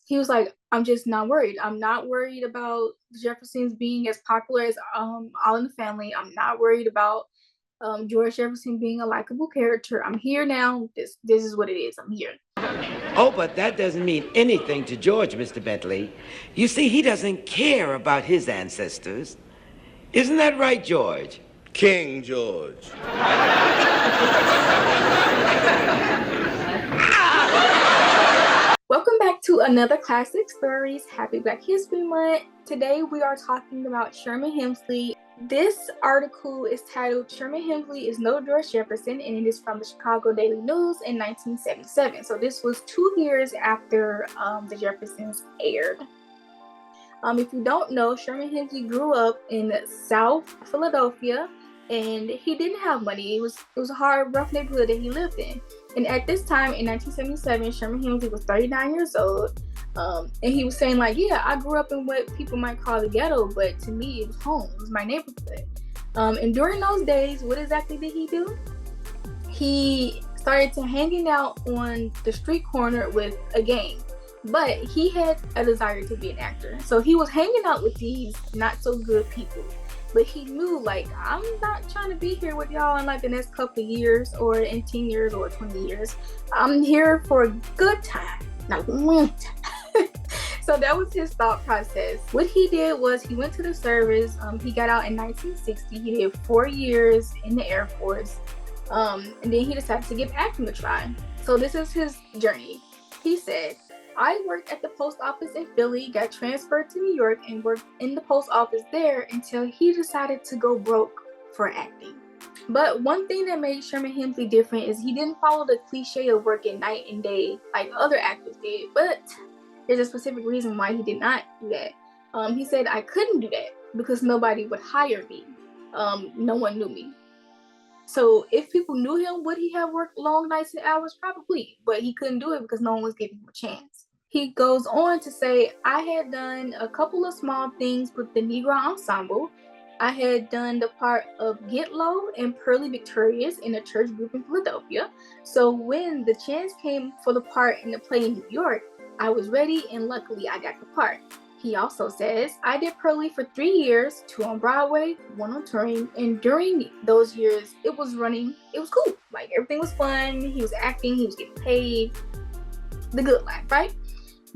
He was like, I'm just not worried. I'm not worried about the Jeffersons being as popular as All in the Family. I'm not worried about George Jefferson being a likable character. I'm here now. This is what it is. I'm here. Oh, but that doesn't mean anything to George, Mr. Bentley. You see, he doesn't care about his ancestors. Isn't that right, George? King George. Welcome back to another Classic Stories. Happy Black History Month. Today we are talking about Sherman Hemsley. This article is titled Sherman Hemsley is no George Jefferson, and it is from the Chicago Daily News in 1977. So this was 2 years after the Jeffersons aired. If you don't know, Sherman Hemsley grew up in South Philadelphia, and he didn't have money. It was a hard, rough neighborhood that he lived in. And at this time, in 1977, Sherman Hemsley was 39 years old. And he was saying, like, yeah, I grew up in what people might call the ghetto, but to me, it was home. It was my neighborhood. And during those days, what exactly did he do? He started to hanging out on the street corner with a gang. But he had a desire to be an actor. So he was hanging out with these not so good people. But he knew, like, I'm not trying to be here with y'all in like the next couple of years or in 10 years or 20 years. I'm here for a good time, not a long time. So that was his thought process. What he did was he went to the service. He got out in 1960. He did 4 years in the Air Force. And then he decided to give acting a try. So this is his journey. He said, I worked at the post office in Philly, got transferred to New York, and worked in the post office there until he decided to go broke for acting. But one thing that made Sherman Hemsley different is he didn't follow the cliche of working night and day like other actors did, but there's a specific reason why he did not do that. He said, I couldn't do that because nobody would hire me. No one knew me. So if people knew him, would he have worked long nights and hours? Probably, but he couldn't do it because no one was giving him a chance. He goes on to say, I had done a couple of small things with the Negro Ensemble. I had done the part of Get Low and Pearly Victorious in a church group in Philadelphia. So when the chance came for the part in the play in New York, I was ready and luckily I got the part. He also says, I did Pearly for 3 years, 2 on Broadway, 1 on touring, and during those years, it was cool. Like, everything was fun, he was acting, he was getting paid, the good life, right?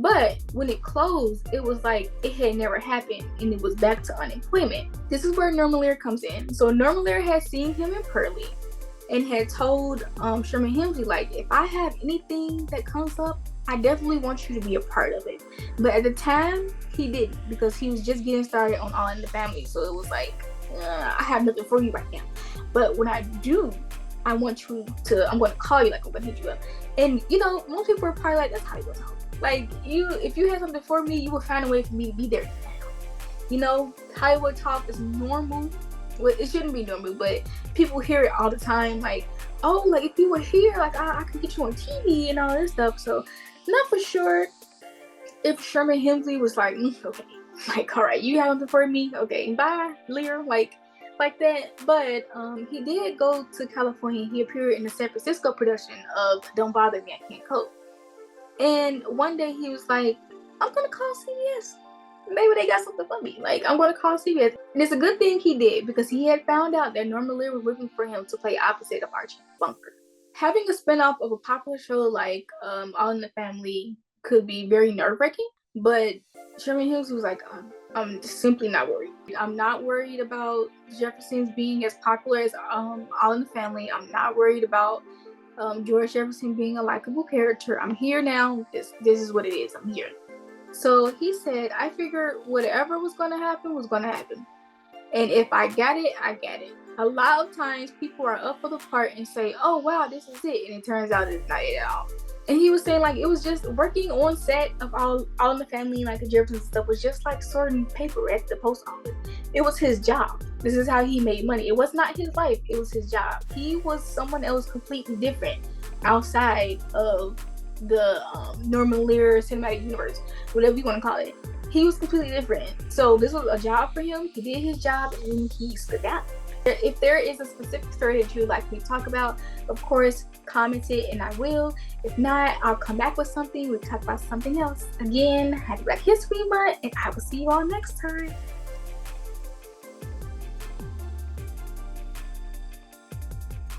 But when it closed, it was like it had never happened, and it was back to unemployment. This is where Norma Lear comes in. So Norma Lear had seen him in Pearly, and had told Sherman Hemsley, like, if I have anything that comes up, I definitely want you to be a part of it. But at the time, he didn't, because he was just getting started on All in the Family. So it was like, I have nothing for you right now. But when I do, I'm going to call you, like, I'm going to hit you up. And, you know, most people are probably like, that's Hollywood talk. Like, if you had something for me, you would find a way for me to be there now. You know, Hollywood talk is normal. Well, it shouldn't be normal, but people hear it all the time. Like, oh, like, if you were here, like, I could get you on TV and all this stuff. So, not for sure if Sherman Hemsley was like, okay, like, all right, you have something for me? Okay, bye, Lear, like that. But he did go to California. He appeared in the San Francisco production of Don't Bother Me, I Can't Cope. And one day he was like, I'm going to call CBS. Maybe they got something for me. Like, I'm going to call CBS. And it's a good thing he did, because he had found out that Norma Lear was looking for him to play opposite of Archie Bunker. Having a spinoff of a popular show like All in the Family could be very nerve-wracking, but Sherman Hemsley was like, I'm simply not worried. I'm not worried about Jeffersons being as popular as All in the Family. I'm not worried about George Jefferson being a likable character. I'm here now. This is what it is. I'm here. So he said, I figured whatever was going to happen was going to happen. And if I got it, I got it. A lot of times people are up for the part and say, oh, wow, this is it. And it turns out it's not it at all. And he was saying, like, it was just working on set of All in the Family, like the Jeffersons stuff, was just like sorting paper at the post office. It was his job. This is how he made money. It was not his life. It was his job. He was someone else completely different outside of the Norman Lear cinematic universe, whatever you want to call it. He was completely different. So this was a job for him. He did his job and he stood out. If there is a specific story that you would like me to talk about, of course, comment it and I will. If not, I'll come back with something. We'll talk about something else. Again, happy Black History Month, and I will see you all next time.